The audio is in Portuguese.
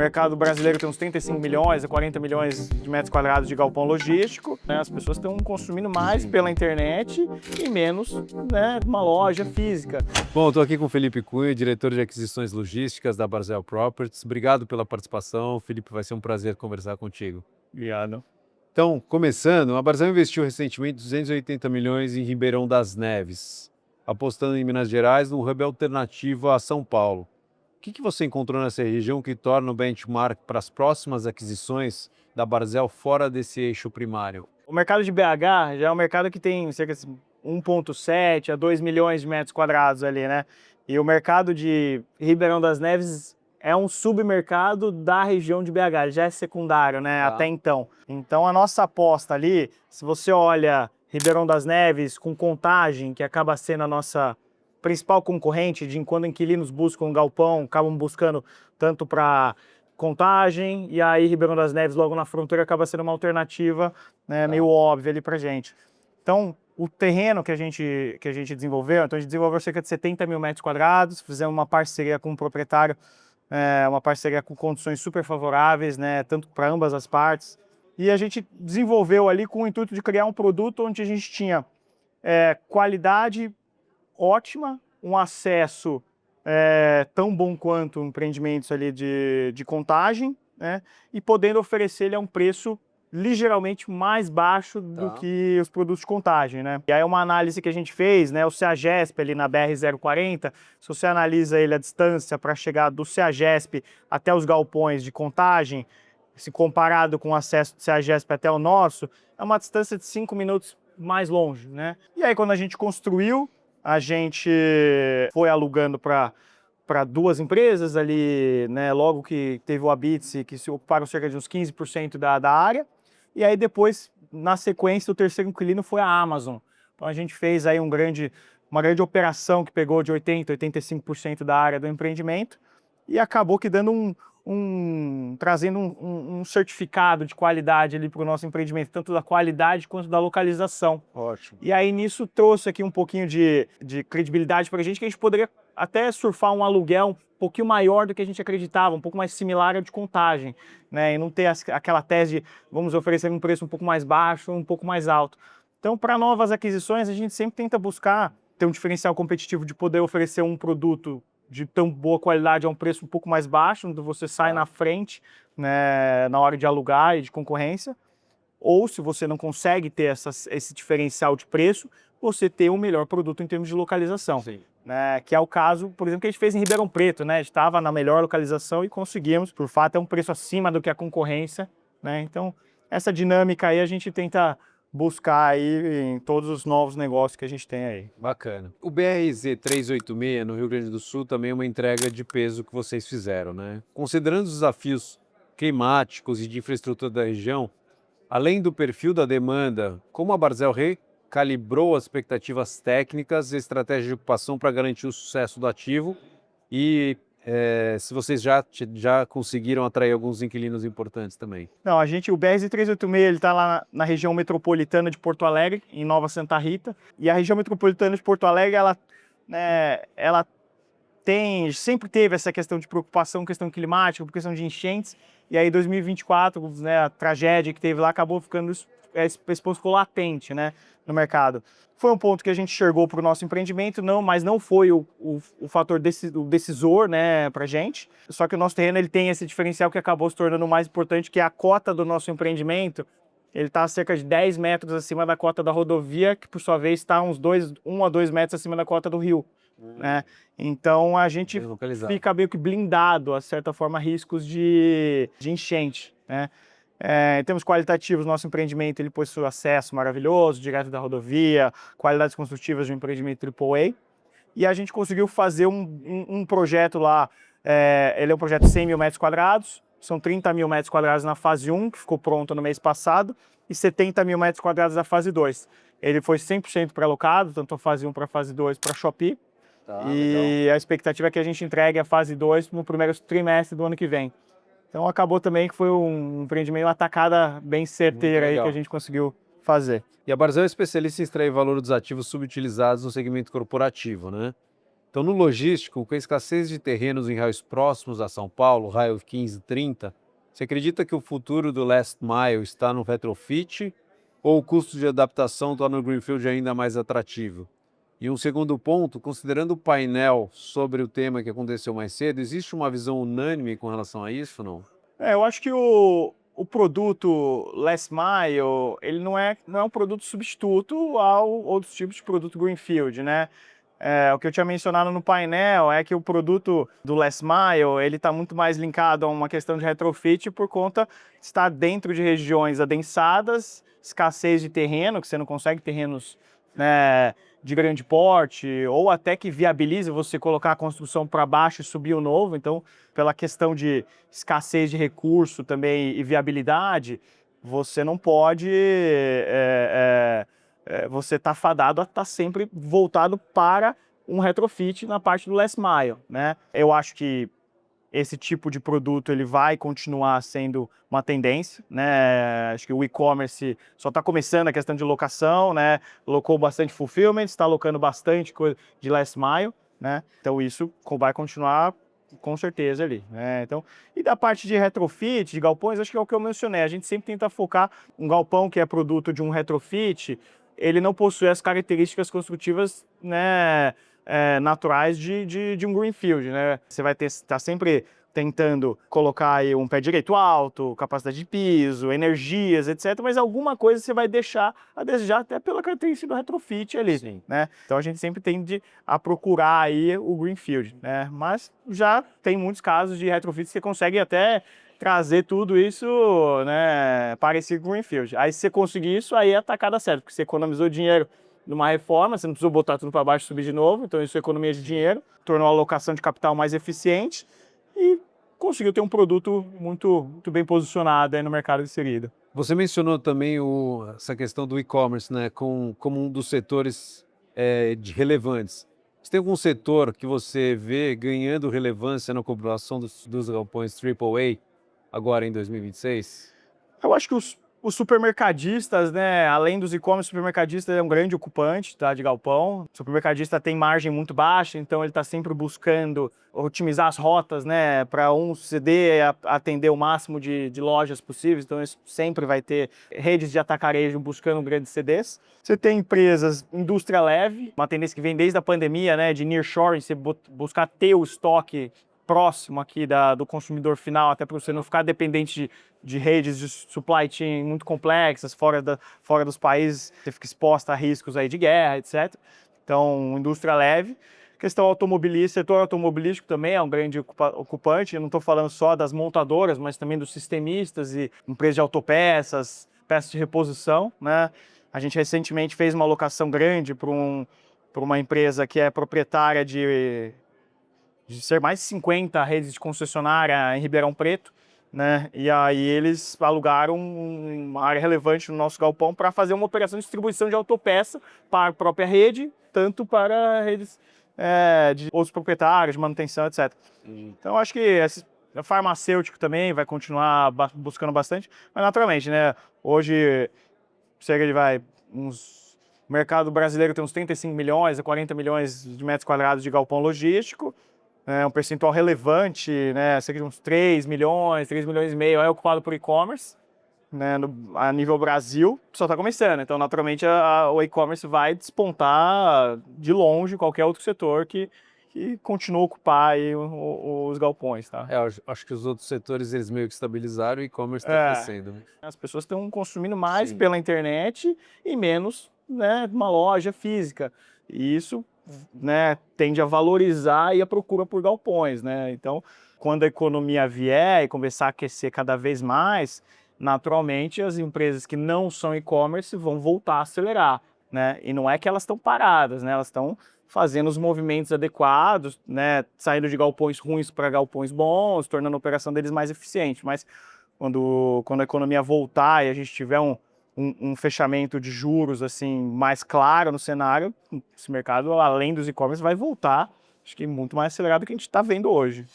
mercado brasileiro tem uns 35 milhões a 40 milhões de metros quadrados de galpão logístico, né? As pessoas estão consumindo mais pela internet e menos, né, uma loja física. Bom, estou aqui com o Felipe Cunha, diretor de aquisições logísticas da Barzell Properties. Obrigado pela participação, Felipe, vai ser um prazer conversar contigo. Obrigado. Então, começando, a Barzell investiu recentemente 280 milhões em Ribeirão das Neves, apostando em Minas Gerais num hub alternativo a São Paulo. O que você encontrou nessa região que torna o benchmark para as próximas aquisições da Barzell fora desse eixo primário? O mercado de BH já é um mercado que tem cerca de 1,7 a 2 milhões de metros quadrados ali, né? E o mercado de Ribeirão das Neves é um submercado da região de BH, ele já é secundário, né, até então. Então a nossa aposta ali, se você olha Ribeirão das Neves com Contagem, que acaba sendo a nossa principal concorrente, de quando inquilinos buscam um galpão, acabam buscando tanto para Contagem, e aí Ribeirão das Neves logo na fronteira acaba sendo uma alternativa, né, meio óbvia ali pra gente. Então, o terreno que a gente desenvolveu, então a gente desenvolveu cerca de 70 mil metros quadrados, fizemos uma parceria com o proprietário, uma parceria com condições super favoráveis, né, tanto para ambas as partes, e a gente desenvolveu ali com o intuito de criar um produto onde a gente tinha qualidade ótima, um acesso tão bom quanto empreendimentos ali de Contagem, né, e podendo oferecer ele a um preço ligeiramente mais baixo do que os produtos de Contagem, né? E aí uma análise que a gente fez, né, o CEAGESP ali na BR-040, se você analisa ele a distância para chegar do CEAGESP até os galpões de Contagem, se comparado com o acesso do CEAGESP até o nosso, é uma distância de 5 minutos mais longe, né? E aí quando a gente construiu, a gente foi alugando para duas empresas ali, né, logo que teve o Abitse, que se ocuparam cerca de uns 15% da área. E aí depois, na sequência, o terceiro inquilino foi a Amazon. Então a gente fez aí uma grande operação que pegou de 80% a 85% da área do empreendimento e acabou que dando trazendo um certificado de qualidade ali para o nosso empreendimento, tanto da qualidade quanto da localização. Ótimo. E aí nisso trouxe aqui um pouquinho de credibilidade para a gente, que a gente poderia até surfar um aluguel um pouquinho maior do que a gente acreditava, um pouco mais similar ao de Contagem, né? E não ter aquela tese de vamos oferecer um preço um pouco mais baixo, um pouco mais alto. Então, para novas aquisições, a gente sempre tenta buscar ter um diferencial competitivo de poder oferecer um produto de tão boa qualidade a um preço um pouco mais baixo, onde você sai na frente, né, na hora de alugar e de concorrência. Ou, se você não consegue ter esse diferencial de preço, você ter um melhor produto em termos de localização. Sim. Né, que é o caso, por exemplo, que a gente fez em Ribeirão Preto, né? A gente estava na melhor localização e conseguimos, por fato, um preço acima do que a concorrência, né? Então, essa dinâmica aí a gente tenta buscar aí em todos os novos negócios que a gente tem aí. Bacana. O BRZ 386 no Rio Grande do Sul também é uma entrega de peso que vocês fizeram, né? Considerando os desafios climáticos e de infraestrutura da região, além do perfil da demanda, como a Barzell recalibrou as expectativas técnicas e estratégia de ocupação para garantir o sucesso do ativo e se vocês já conseguiram atrair alguns inquilinos importantes também? Não, o BRZ 386 ele está lá na região metropolitana de Porto Alegre, em Nova Santa Rita, e a região metropolitana de Porto Alegre, ela sempre teve essa questão de preocupação, questão climática, questão de enchentes, e aí 2024, né, a tragédia que teve lá acabou ficando, esse ponto ficou latente, né, no mercado. Foi um ponto que a gente enxergou para o nosso empreendimento, mas não foi o fator decisor, né, para a gente. Só que o nosso terreno ele tem esse diferencial que acabou se tornando o mais importante, que é a cota do nosso empreendimento. Ele está a cerca de 10 metros acima da cota da rodovia, que por sua vez está uns 1 a 2 metros acima da cota do rio. Né? Então a gente fica meio que blindado, a certa forma, a riscos de enchente. Né? Em termos qualitativos, nosso empreendimento ele possui acesso maravilhoso, direto da rodovia, qualidades construtivas de um empreendimento AAA. E a gente conseguiu fazer um projeto lá, ele é um projeto de 100 mil metros quadrados, são 30 mil metros quadrados na fase 1, que ficou pronta no mês passado, e 70 mil metros quadrados na fase 2. Ele foi 100% pré-alocado, tanto a fase 1 para a fase 2 para a Shopee. E legal. A expectativa é que a gente entregue a fase 2 no primeiro trimestre do ano que vem. Então acabou também que foi um empreendimento, uma atacada bem certeira aí que a gente conseguiu fazer. E a Barzell é especialista em extrair valor dos ativos subutilizados no segmento corporativo, né? Então, no logístico, com a escassez de terrenos em raios próximos a São Paulo, raio 15, 30, você acredita que o futuro do last mile está no retrofit ou o custo de adaptação torna o Greenfield ainda mais atrativo? E um segundo ponto, considerando o painel sobre o tema que aconteceu mais cedo, existe uma visão unânime com relação a isso, não? Eu acho que o produto Last Mile, ele não é um produto substituto a outros tipos de produto Greenfield, né? O que eu tinha mencionado no painel é que o produto do Last Mile, ele está muito mais linkado a uma questão de retrofit por conta de estar dentro de regiões adensadas, escassez de terreno, que você não consegue terrenos, né, de grande porte, ou até que viabiliza você colocar a construção para baixo e subir o novo. Então, pela questão de escassez de recurso também e viabilidade, você não pode... você está fadado a estar sempre voltado para um retrofit na parte do last mile, né? Eu acho que esse tipo de produto ele vai continuar sendo uma tendência, né? Acho que o e-commerce só está começando a questão de locação, né? Locou bastante fulfillment, está locando bastante coisa de last mile, né? Então isso vai continuar com certeza ali, né? Então, e da parte de retrofit, de galpões, acho que é o que eu mencionei. A gente sempre tenta focar um galpão que é produto de um retrofit, ele não possui as características construtivas, né, naturais de um greenfield, né? Você vai estar sempre tentando colocar aí um pé direito alto, capacidade de piso, energias, etc. Mas alguma coisa você vai deixar a desejar até pela característica do retrofit ali, Sim. né? Então a gente sempre tende a procurar aí o greenfield, né? Mas já tem muitos casos de retrofit que você consegue até trazer tudo isso, né, para esse greenfield. Aí se você conseguir isso, aí é a tacada certa, porque você economizou dinheiro numa reforma, você não precisou botar tudo para baixo e subir de novo, então isso é economia de dinheiro, tornou a alocação de capital mais eficiente e conseguiu ter um produto muito bem posicionado aí no mercado inserido. Você mencionou também essa questão do e-commerce, né, como um dos setores de relevantes. Você tem algum setor que você vê ganhando relevância na população dos galpões AAA agora em 2026? Eu acho que os supermercadistas, né, além dos e-commerce, o supermercadista é um grande ocupante, tá, de galpão. O supermercadista tem margem muito baixa, então ele está sempre buscando otimizar as rotas, né, para um CD atender o máximo de lojas possíveis. Então isso sempre vai ter redes de atacarejo buscando grandes CDs. Você tem empresas, indústria leve, uma tendência que vem desde a pandemia, né, de nearshoring, você buscar ter o estoque próximo aqui do consumidor final, até para você não ficar dependente de redes de supply chain muito complexas, fora dos países, você fica exposta a riscos aí de guerra, etc. Então, indústria leve. Questão automobilística, setor automobilístico também é um grande ocupante. Eu não estou falando só das montadoras, mas também dos sistemistas e empresas de autopeças, peças de reposição, né? A gente recentemente fez uma alocação grande para uma empresa que é proprietária de ser mais de 50 redes de concessionária em Ribeirão Preto, né? E aí eles alugaram uma área relevante no nosso galpão para fazer uma operação de distribuição de autopeça para a própria rede, tanto para redes de outros proprietários, de manutenção, etc. Então acho que o farmacêutico também vai continuar buscando bastante, mas naturalmente, né? Hoje, cerca de o mercado brasileiro tem uns 35 milhões a 40 milhões de metros quadrados de galpão logístico, um percentual relevante, né, cerca de uns 3 milhões e meio é ocupado por e-commerce, né, a nível Brasil, só está começando. Então, naturalmente, o e-commerce vai despontar de longe qualquer outro setor que continua a ocupar aí os galpões, tá? Eu acho que os outros setores eles meio que estabilizaram e o e-commerce está crescendo, né? As pessoas estão consumindo mais Sim. pela internet e menos, né, uma loja física. E isso, né, tende a valorizar aí a procura por galpões, né? Então, quando a economia vier e começar a aquecer cada vez mais, naturalmente as empresas que não são e-commerce vão voltar a acelerar, né? E não é que elas estão paradas, né? Elas estão fazendo os movimentos adequados, né? Saindo de galpões ruins para galpões bons, tornando a operação deles mais eficiente. Mas quando a economia voltar e a gente tiver um fechamento de juros assim mais claro no cenário, esse mercado, além dos e-commerce, vai voltar, acho que muito mais acelerado do que a gente está vendo hoje.